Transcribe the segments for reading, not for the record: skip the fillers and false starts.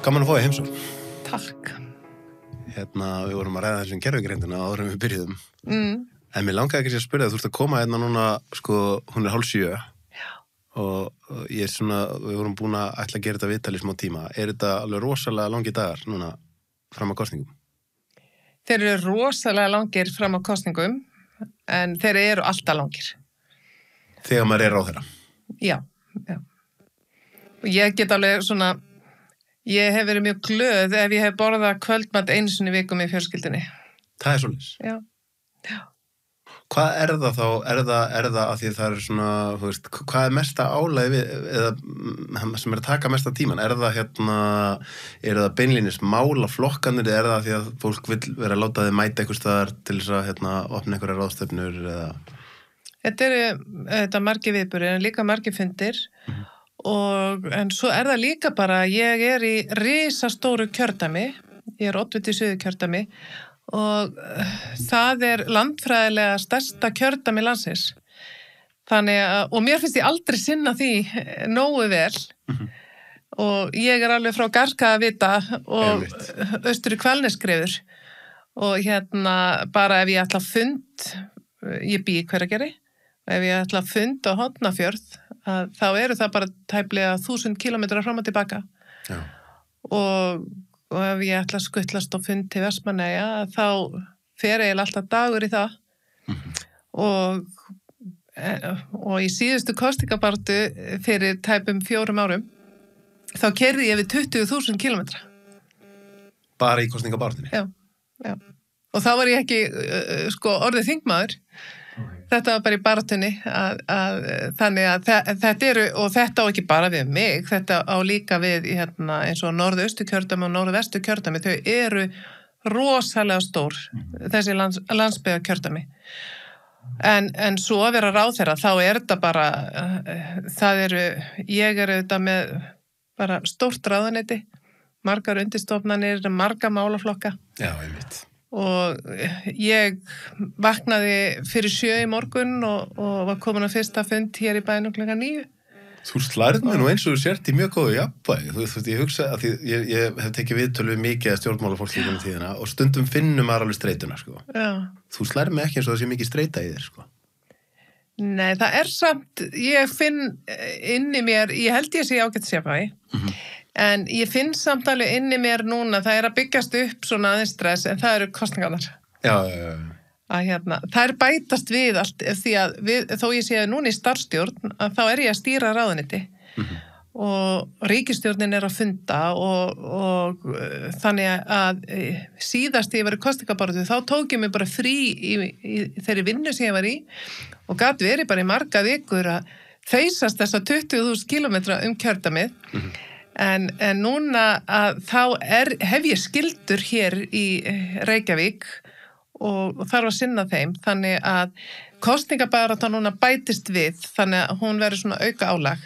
Gaman að fá þig heimsókn. Takk. Við vorum að ræða þessum gervigreindina áður en við byrjuðum. En mér langaði ekki að spyrja þú ert að koma hérna núna, hún 6:30. Já. Og ég við vorum búin að ætla að gera þetta viðtal í smá tíma. Er þetta alveg rosalega langi dagar núna fram að kosningum? Þeir eru rosalega langir fram að kosningum, en þeir eru alltaf langir. Þegar maður er ráðherra? Já. Og ég get alveg ég hef verið mjög glöð ef ég hef borðað kvöldmat einu sinni í viku með fjölskyldunni. Það er svoleiðis? Já. Hvað er það þá? Er það að því það er hvað er mesta álagið við, eða sem er að taka mesta tíman? Er það beinlínis málaflokkanir, eða er það því að fólk vill vera að láta þið mæta einhvers staðar til þess að opna einhverjar ráðstefnur, eða? Þetta eru margir viðburðir, en líka margir fundir. En svo er það líka bara, ég er í risastóru kjördæmi, ég er oddviti í Suðurkjördæmi og það er landfræðilega stærsta kjördæmi landsins. Og mér finnst ég aldrei sinna því nógu vel og ég er alveg frá Garka að vita og austur í Hvalnesskriður og bara ef ég ætla að fund, ég bý í Hveragerði, ef ég ætla að fund á Hornafjörð, þá eru það bara tæplega 1000 kilometrar fram og tilbaka. Já. Og ef ég ætla að skuttlast og fund til Vestmannaeyja, þá fer ég alltaf dagur í það. Og í síðustu kosningabaráttu fyrir tæpum 4 árum, þá keyrði ég við 20.000 kilometra. Bara í kosningabaráttunni? Já. Og þá var ég ekki orðið þingmaður. Þetta var bara í baráttunni þannig að þetta eru, og þetta á ekki bara við mig, þetta á líka við eins og norðausturkjördæmi og norðvesturkjördæmi, þau eru rosalega stór, þessi landsbyggðarkjördæmi. En svo að vera ráðherra, þá er þetta bara, ég er auðvitað með bara stórt ráðuneyti, margar undirstofnanir, marga málaflokka. Já, einmitt. Og ég vaknaði fyrir 7 í morgun og var komin á fyrsta fund hér í bænum klukkan 9. Þú slærið mér nú eins og þú sért í mjög góðu jafnvægi. Þú veist, ég hugsa að ég hef tekið viðtöl við mikið að stjórnmálafólk í tíðina og stundum finnum maður alveg streituna, Já. Þú slærið mig ekki eins og það sé mikið streita í þér, Nei, það er samt, ég finn inni mér, ég held ég sé ágætt sérfæði. En ég finn samt alveg inni mér núna, það er að byggjast upp svona aðeins stress, en það eru kosningarnar. Já. Það er bætast við allt, því að þó ég sé núna í starfsstjórn, þá er ég að stýra ráðuneyti. Og ríkisstjórnin er að funda og þannig að síðast ég var í kosningabaráttu, þá tók ég mig bara frí í þeirri vinnu sem ég var í og gat verið bara í marga vikur að þeysast þessa 20.000 kilometra kjördæmið. En núna þá hef ég skyldur hér í Reykjavík og þarf að sinna þeim, þannig að kosningabaráttan núna bætist við, þannig að hún verður svona auka álag.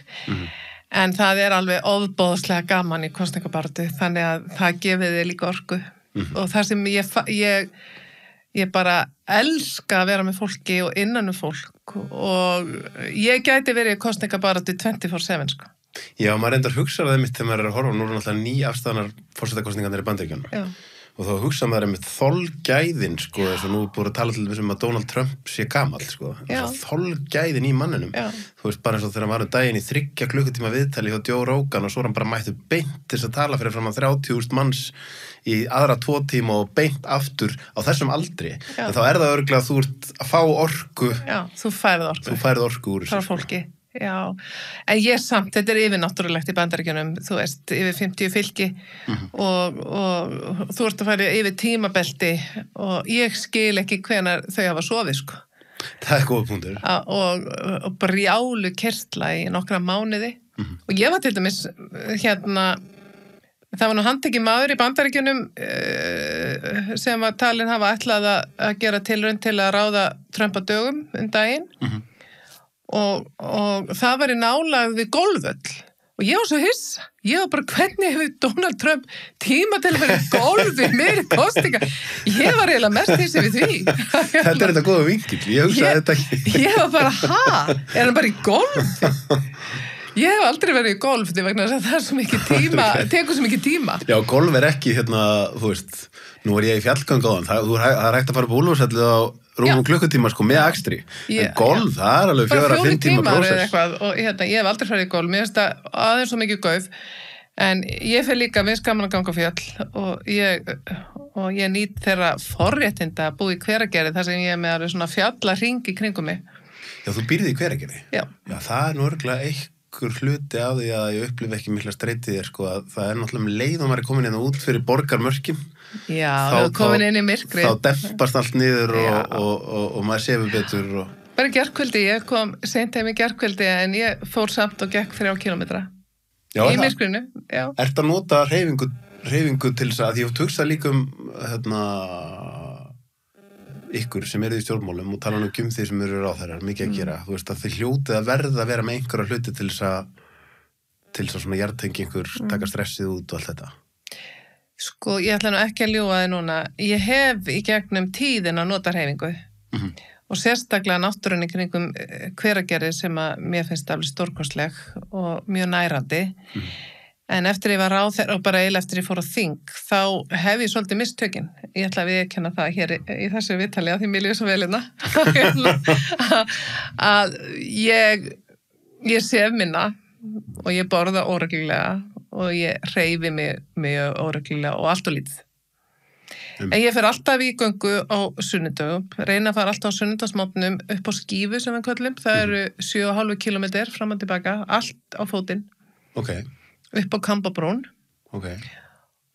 En það er alveg ofboðslega gaman í kosningabaráttu, þannig að það gefið þið líka orku. Og það sem ég bara elska að vera með fólki og innan fólk og ég gæti verið í kosningabaráttu 24/7, Já, maður reyndar hugsaði það mitt þegar maður er að horfa, nú eru náttúrulega nýafstaðanar forsetakosningarnir í Bandaríkjunum. Og þá hugsaði maður einmitt þolgæðin, þess að nú er búið að tala til þess að Donald Trump sé gamall, þolgæðin í manninum. Þú veist, bara eins og þegar hann var daginn í 3 klukkutíma viðtali hjá Joe Rogan og svo hann bara mættu beint til þess að tala fyrir fram að 30.000 manns í aðra 2 tíma og beint aftur á þessum aldri. En þá er það örugglega að þú ert að fá orku. Já, þú færð orku úr þessu. Frá fólki. Já, en ég samt, þetta er yfirnáttúrulegt í Bandaríkjunum, þú veist, yfir 50 fylki og þú ert að fara yfir tímabelti og ég skil ekki hvenær þau hafa sofið, Það er góða punktur. Og brjálu kyrtla í nokkra mánuði og ég var til dæmis það var nú handtekinn maður í Bandaríkjunum sem var talinn hafa ætlað að gera tilraun til að ráða Trump á dögum daginn. Og það var í nálægð við golfvöll og ég var svo hissa, ég var bara hvernig hefur Donald Trump tíma til að vera í golfi meiri kostinga, ég var eiginlega mest hissi við því. Þetta er þetta góða vinkill, ég hugsaði þetta ekki. Ég var bara, er hann bara í golfi? Ég hef aldrei verið í golf því vegna að það er svo mikið tíma, tekur svo mikið tíma. Já, golf er ekki, þú veist, nú er ég í fjallgöng á það er hægt að fara upp Úlfarshellu á rúmum klukkutíma, sko, með akstri. En golf, það er alveg 4-5 tíma prósess. Og ég hef aldrei farið í golf, mér finnst það aðeins svo mikið gauf, en ég fer líka, mér finnst gaman að ganga á fjall og ég nýt þeirra forréttinda að búa í Hveragerði þar sem ég er með alveg svona fjallahring í kringum mig. Já, þú býrði í Hveragerði? Já. Já, það er nú örugglega einhver hluti af því að ég upplifi ekki mikla streitið þér, sko, að það er náttúrulega leið og maður er komin inn út fyrir borgarmörkim. Já, þú er komin inn í myrkrið. Þá dempast allt niður og maður sefur betur. Bara í gærkvöldi, ég kom seint heim í gærkvöldi en ég fór samt og gekk 3 kilometra. Já, í myrkrinu, já. Ertu að nota hreyfingu til þess að því þú hugsa líka ykkur sem eru í stjórnmálum og tala nú um því sem eru ráðherrar mikið að gera, þú veist að þið hljótið að verða að vera með einhverja hluti til þess að svona jarðtengi einhver taka stressið út og allt þetta. Sko, ég ætla nú ekki að ljúga þið núna. Ég hef í gegnum tíðin að nota hreyfingu og sérstaklega náttúrunni kringum Hveragerði sem að mér finnst alveg stórkostleg og mjög nærandi. En eftir ég var ráðherra og bara eiginlega eftir ég fór á þing, þá hef ég svolítið mistökin. Ég ætla að viðurkenna það hér í þessu viðtali að því mér líður svo vel að ég sef minna og ég borða óreglulega og ég hreyfi mig mjög óreglulega og allt og lítið. En ég fer alltaf í göngu á sunnudögum, reyna að fara alltaf á sunnudagsmótnum upp á skífu sem við köllum, það eru 7,5 kilometrar fram og tilbaka, allt á fótinn. Ok. Upp á Kambabrún. Ok.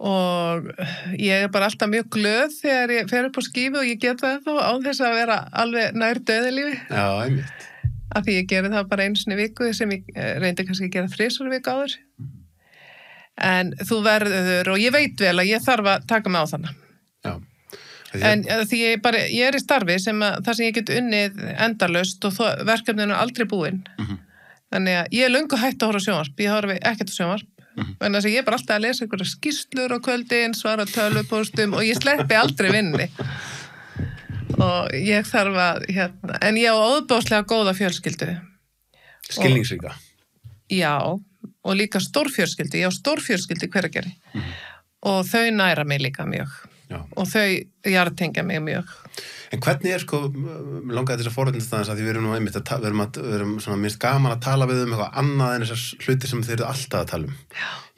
Og ég er bara alltaf mjög glöð þegar ég fer upp á skífu og ég get það þá á þess að vera alveg nær döðalífi. Já, einmitt. Af því ég geri það bara einu sinni í viku sem ég reyndi kannski að gera 3 viku áður. En þú verður, og ég veit vel að ég þarf að taka mig á þannig. Já. En því ég er í starfi sem það sem ég get unnið endalaust og verkefninu er aldrei búin. Þannig að ég er löngu hætt að horfa á sjónvarp, ég horfi ekkert á sjónvarp. En þess að ég er bara alltaf að lesa einhverja skýrslur á kvöldin, svara tölvupóstum og ég sleppi aldrei vinni. Og ég þarf að, en ég á óbáslega góða fjölskyldu. Skilningsríka? Já, og líka stórfjölskyldu, ég á stórfjölskyldu í Hveragerði. Og þau næra mig líka mjög. Já. Og þau jarðtengja mig mjög. En hvernig sko, langaði þess að forrætnast aðeins að því við erum nú einmitt við erum svona minnst gaman að tala við eitthvað annað en þessar hluti sem þeir eru alltaf að tala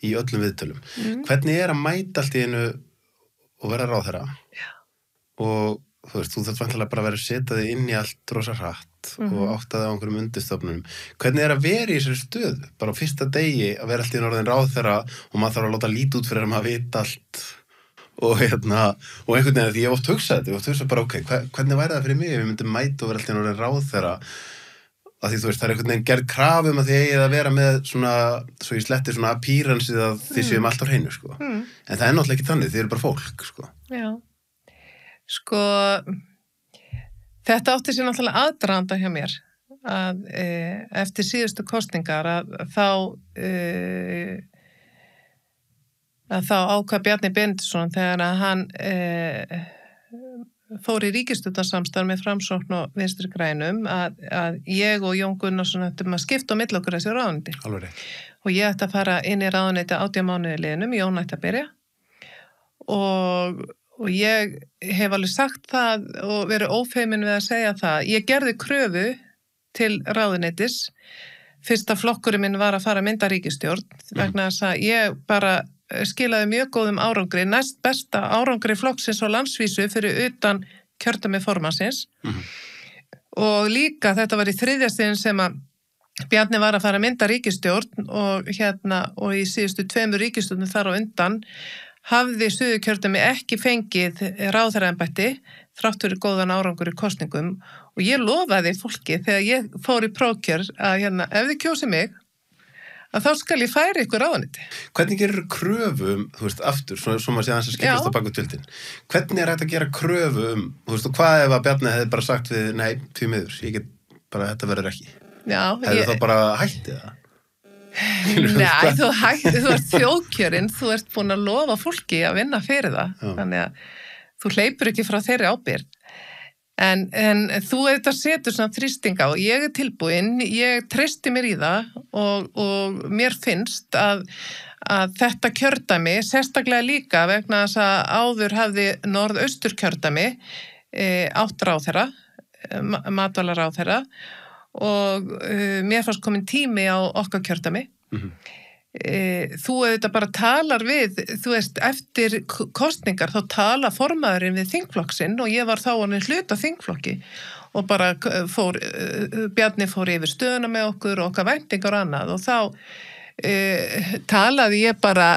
í öllum viðtölum. Hvernig að mæta allt í einu og vera ráðherra? Já. Og þú veist, þú þarf vantilega bara að vera að setja þig inn í allt rosa hratt og áttaði á einhverjum undirstofnunum. Hvernig að vera í þessari stöðu? Bara á fyrsta degi að vera alltaf í orðin ráðherra og maður þarf að láta lítið út fyrir að maður vita allt og og einhvern veginn því ég hef oft hugsað þetta, ég hef hugsað bara ok, hvernig væri það fyrir mig ef ég myndi mæta og vera alltaf orðin ráðherra að því þú veist, það er einhvern veginn gerð krafum að því eigið að vera með svona, svo ég sletti svona appearance að þið séum allt á hreinu, sko. En það er náttúrulega ekki þannig, þið eru bara fólk, sko. Já. Sko, þetta átti sér náttúrulega aðdraganda hjá mér að eftir síðustu kosningar að þá ákvað Bjarni Benediktsson þegar að hann fór í ríkisstjórnarsamstarf með Framsókn og Vinstri grænum að ég og Jón Gunnarsson ættum að skipta á milli okkur þessi ráðuneyti. Alveg rétt. Og ég ætti að fara inn í ráðuneyti 18 mánuði liðnum, Jón ætti að byrja og ég hef alveg sagt það og verið ófeimin við að segja það. Ég gerði kröfu til ráðuneytis fyrst að flokkurinn minn var að fara að mynda ríkisstjórn vegna þess að ég bara skilaði mjög góðum árangri, næst besta árangri flokksins á landsvísu fyrir utan kjördæmi formannsins og líka þetta var í 3. sinn sem að Bjarni var að fara að mynda ríkisstjórn og í síðustu 2 ríkisstjórnum þar á undan hafði Suðurkjördæmi ekki fengið ráðherraembætti þrátt fyrir góðan árangur í kosningum og ég lofaði fólki þegar ég fór í prófkjör að ef þið kjósi mig að þá skal ég færa ykkur ráðuneyti. Hvernig gerir kröfu þú veist, aftur, svo maður sé aðeins að skipast á baku tjöldin. Hvernig er hægt að gera kröfu þú veist, og hvað ef að Bjarni hefði bara sagt við, nei, því miður, ég get bara, þetta verður ekki. Já. Hefði þá bara hættið það? Nei, þú ert þjóðkjörinn, þú ert búin að lofa fólki að vinna fyrir það. Já. Þannig að þú hleypur ekki frá þeirri ábyrgð. En þú setur svona þrýsting á, ég tilbúin, ég treysti mér í það og mér finnst að þetta kjördæmi, sérstaklega líka vegna þess að áður hafði norðausturkjördæmi átt ráðherra, matvælaráðherra og mér fannst komin tími á okkar kjördæmi. Þú bara talar við, þú veist, eftir kosningar þá tala formaðurinn við þingflokksinn og ég var þá orðin hluta þingflokki og bara Bjarni fór yfir stöðuna með okkur og okkar væntingar og annað og þá talaði ég bara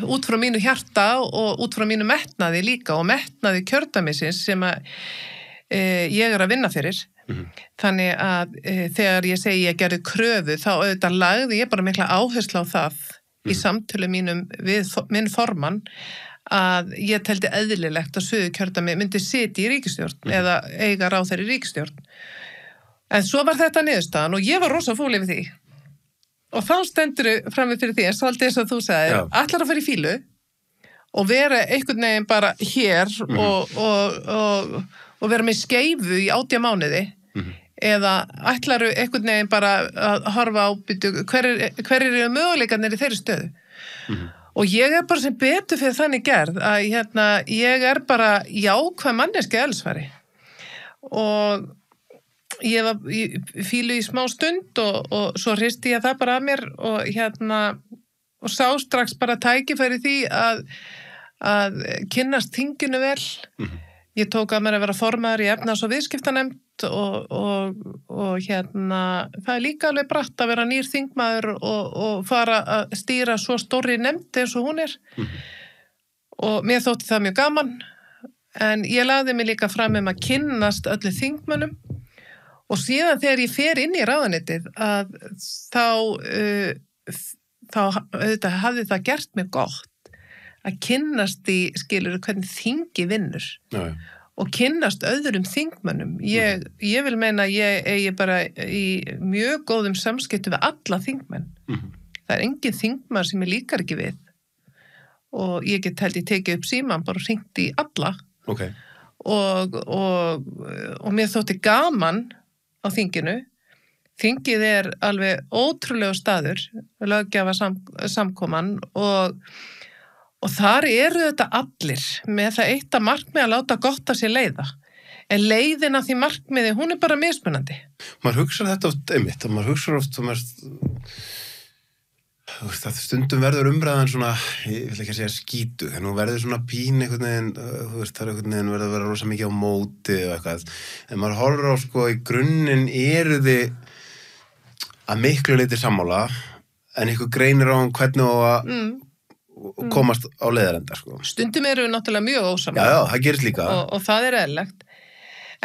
út frá mínu hjarta og út frá mínu metnaði líka og metnaði kjördæmisins sem að ég að vinna fyrir. Þannig að þegar ég segi ég gerði kröfu þá auðvitað lagði ég bara mikla áherslu á það í samtölu mínum við minn formann að ég teldi eðlilegt að Suðurkjördæmi myndi sitja í ríkisstjórn eða eiga ráðherra í ríkisstjórn. En svo var þetta niðurstaðan og ég var rosa fúl yfir því. Og þá stendur frammi fyrir því, svolítið eins og þú sagðir, ætlar að fara í fílu og vera einhvern veginn bara hér og vera með skeifu í 18 mánuði eða ætlaru einhvern veginn bara að horfa á hver eru möguleikarnir í þeirri stöðu. Og ég bara sem betur fyrir þannig gerð að ég bara jákvæð manneski elsfari og ég var í fílu í smá stund og svo hristi ég það bara að mér og sá strax bara tækifæri því að kynnast þinginu vel. Ég tók að mér að vera formaður í efnahags- og viðskiptanefnd og það líka alveg bratt að vera nýr þingmaður og fara að stýra svo stórri nefnd eins og hún og mér þótti það mjög gaman en ég lagði mig líka fram að kynnast öllu þingmönnum og síðan þegar ég fer inn í ráðuneytið að þá auðvitað hafði það gert mig gott að kynnast í, skilur, hvernig þingi vinnur og kynnast öðrum þingmönnum. Ég vil meina að ég eigi bara í mjög góðum samskiptum við alla þingmenn. Það er engin þingmaður sem ég líkar ekki við og ég get held ég tekið upp síman bara hringt í alla og mér þótti gaman á þinginu. Þingið alveg ótrúlega staður, löggjafa samkoman og þar eru þetta allir með það eitt að markmið að láta gott að sér leiða. En leiðin að því markmiði, hún bara mismunandi. Maður hugsar þetta oft einmitt og maður hugsar oft að stundum verður umræðan svona, ég vil ekki að segja skítu, en nú verður svona pín einhvern veginn, það einhvern veginn verður að vera rosa mikið á móti og eitthvað. En maður horfir á í grunninn eru þið að miklu leyti sammála en ykkur greinir á hvernig á að komast á leiðarenda. Stundum eru við náttúrulega mjög ósammála. Já, það gerist líka. Og það eðlilegt.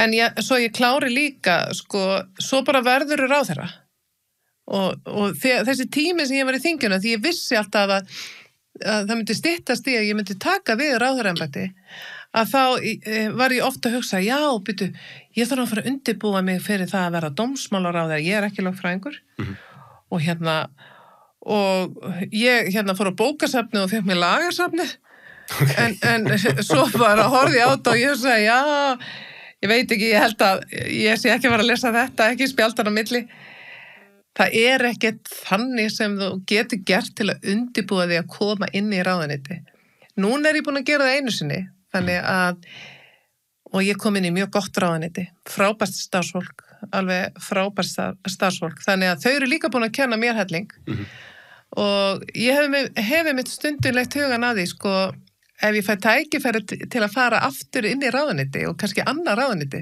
En svo ég klári líka, svo bara verður ráðherra. Og þessi tími sem ég var í þinginu, því ég vissi alltaf að það myndi styttast í að ég myndi taka við ráðherraembætti, að þá var ég ofta að hugsa, já, byrju, ég þarf að fara að undirbúa mig fyrir það að vera dómsmálaráðherra, ég ekki lögfræðingur, og ég fór á bókasafni og fekk mér lagarsafni, en svo bara horfði ég á þetta og ég sagði, já, ég veit ekki, ég held að ég sé ekki að fara að lesa þetta, ekki spjaldan á milli. Það ekkert þannig sem þú getur gert til að undirbúa því að koma inn í ráðuneyti. Núna ég búin að gera það einu sinni, og ég kom inn í mjög gott ráðuneyti, frábært starfsfólk, alveg frábært starfsfólk, þannig að þau eru líka búin að kenna mér helling og ég hef mitt stundulegt hugan að því, ef ég fæ tækifæri til að fara aftur inn í ráðuneyti og kannski annað ráðuneyti,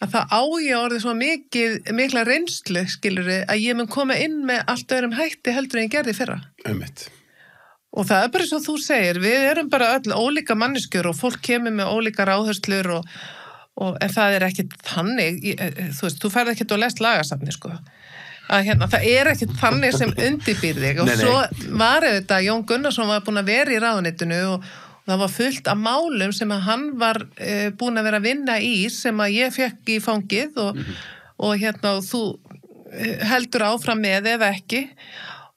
að það á ég orðið svo mikla reynslu, skilurðu, að ég mun koma inn með allt öðrum hætti heldur en ég gerði fyrra. Og það bara eins og þú segir, við erum bara öll ólíka manneskjur og fólk kemur með ólíkar áherslur en það ekkert þannig, þú veist, þú færð ekkert og lest lagasafni, að það ekkert þannig sem undirbýr þig og svo var þetta Jón Gunnarsson var búin að vera í ráðuneytinu og það var fullt af málum sem að hann var búin að vera að vinna í sem að ég fekk í fangið og þú heldur áfram með eða ekki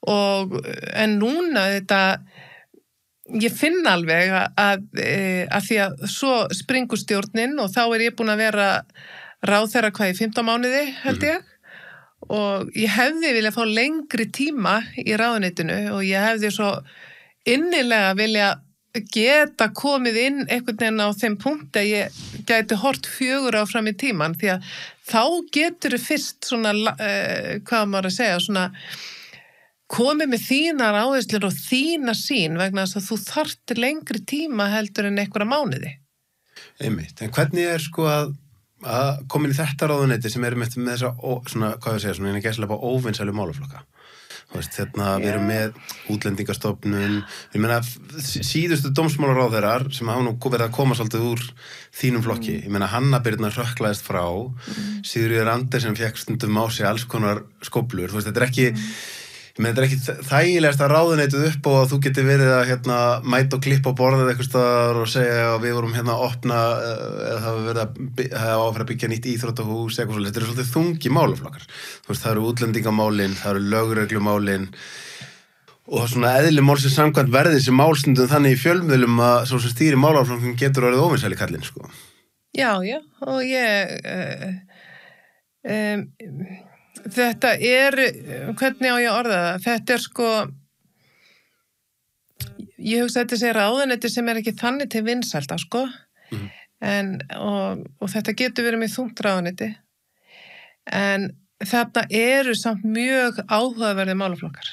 en núna þetta ég finn alveg að því að svo springur stjórnin og þá ég búin að vera ráðherra hvað í 15 mánuði held ég og ég hefði viljað fá lengri tíma í ráðuneytinu og ég hefði svo innilega vilja geta komið inn einhvern veginn á þeim punkti að ég gæti hort 4 ár fram í tíman því að þá getur fyrst svona, hvað maður að segja, svona komið með þínar áherslur og þína sýn vegna þess að þú þarft lengri tíma heldur en einhverja mánuði. Einmitt, en hvernig sko að koma inn í þetta ráðuneyti sem með þessa, svona, hvað ég segja, svona eina gæslega óvinsælu málaflokka. Þú veist, við erum með útlendingastofnun, ég meina síðustu dómsmálaráðherrar sem hafa nú verið að koma svolítið úr þínum flokki, ég meina Hanna Birna hrökklaðist frá, Sigríður Andersen fékk stundum á sig alls konar skóflur, þú veist, þetta ekki þægilegast að ráðuneytið upp og að þú geti verið að mæta og klippa á borðið eitthvað staðar og segja að við vorum að opna eða það hafa verið að byggja nýtt íþróttahús eitthvað svolítið, þetta eru svolítið þungi málaflokkar þú veist, það eru útlendingamálin, það eru lögreglumálin og það er svona eðli málsins samkvæmt verði sem málstundum þannig í fjölmiðlum að svo sem stýri málaflokkum getur orðið óvinsæli kallinn sko. Já, og ég þetta hvernig á ég að orða það? Þetta sko, ég hugsa að þetta sé ráðuneyti sem ekki þannig til vinsælda, sko. Og þetta getur verið með þungt ráðuneyti. En þarna eru samt mjög áhugaverðir málaflokkar.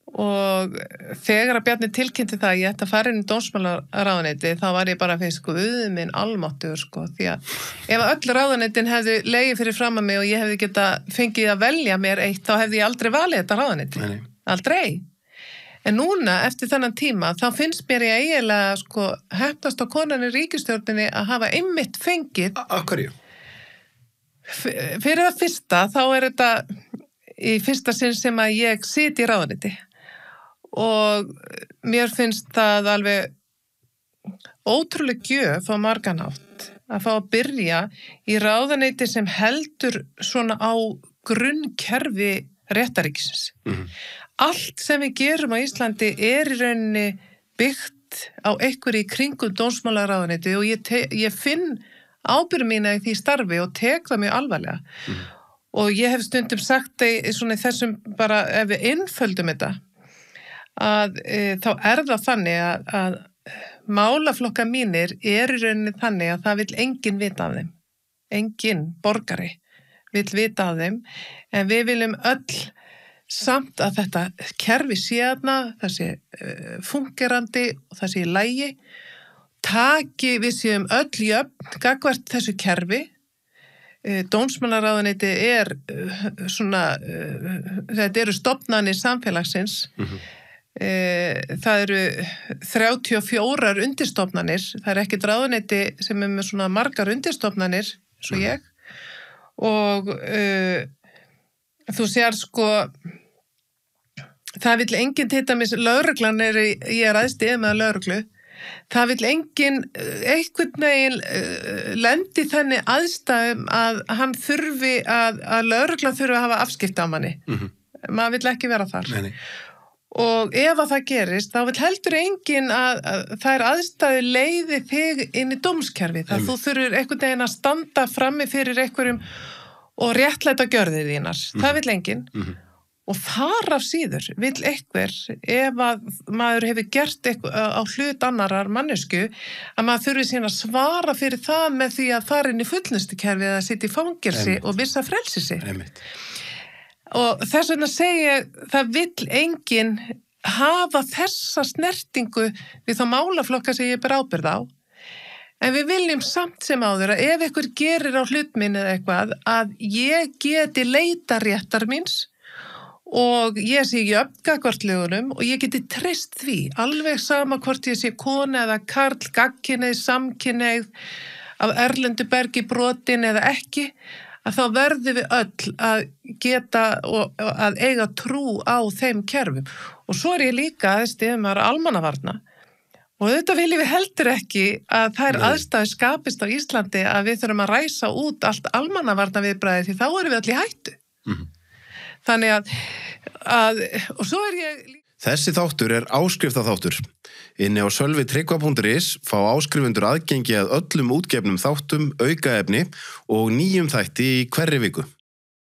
Og þegar að Bjarni tilkynnti það að ég ætti að fara inn í dómsmálaráðuneyti þá var ég bara að sko minn almáttugur sko því að ef öll ráðuneytin hefði legið fyrir fram að mig og ég hefði geta fengið að velja mér eitt þá hefði ég aldrei valið þetta ráðuneyti. Aldrei. En núna eftir þennan tíma þá finnst mér ég eiginlega sko heppnast á konan í ríkisstjórninni að hafa einmitt fengið. Af hverju? Fyrir það fyrsta þá þetta í fyrsta sinn sem að ég sit í ráðuneyti. Og mér finnst það alveg ótrúlega gjöf á margan hátt að fá að byrja í ráðuneyti sem heldur svona á grunnkerfi réttaríkisins. Allt sem við gerum á Íslandi í rauninni byggt á einhverju í kringum dómsmálaráðuneyti og ég finn ábyrgð mína í því starfi og tek það mjög alvarlega. Og ég hef stundum sagt svona í þessum bara ef við einföldum þetta að þá það þannig að málaflokka mínir í rauninni þannig að það vill enginn vita af þeim. Enginn borgari vill vita af þeim, en við viljum öll samt að þetta kerfi sé þarna, það sé fungerandi og það sé í lagi, við séum öll jöfn gagnvart þessu kerfi. Dómsmálaráðuneyti svona, þetta eru stofnanir samfélagsins. Það eru 34 undirstofnanir, það ekkert ráðuneyti sem með svona margar undirstofnanir svo ég og þú sér sko það vill enginn til dæmis lögreglan ég aðstig með lögreglu það vill enginn einhvern veginn lendi þannig aðstæðum að hann þurfi að lögreglan þurfi að hafa afskipti á manni maður vill ekki vera þar Nei. Og ef að það gerist, þá vil heldur enginn að þær aðstæður leiði þig inn í dómskerfi. Það þú þurfur einhvern veginn að standa frammi fyrir einhverjum og réttlæta gjörðir þínar. Það vil enginn. Og þar af síður vil einhver, ef að maður hefur gert á hlut annarar mannesku, að maður þurfi síðan að svara fyrir það með því að fara inn í fullnustukerfi eða sitja í fangelsi og vissa frelsi sig. Og þess vegna segi ég, það vill enginn hafa þessa snertingu við þá málaflokka sem ég ber ábyrgð á. En við viljum samt sem áður að ef einhver gerir á hlut minn eða eitthvað, að ég geti leita réttar míns og ég sé jöfn gagnvart lögunum og ég geti treyst því, alveg sama hvort ég sé kona eða karl, gagnkynhneigð, samkynhneigð, af erlendu bergi brotin eða ekki, að þá verðum við öll að geta og að eiga trú á þeim kerfum. Og svo ég líka aðstíðum almannavarna. Og þetta viljum við heldur ekki að þær aðstæður skapist á Íslandi að við þurfum að ræsa út allt almannavarna viðbragði því þá erum við öll í hættu. Þannig að og svo ég... Þessi þáttur áskriftaþáttur. Inni á sölvitryggva.is fá áskrifundur aðgengi að öllum útgefnum þáttum, aukaefni og nýjum þætti í hverri viku.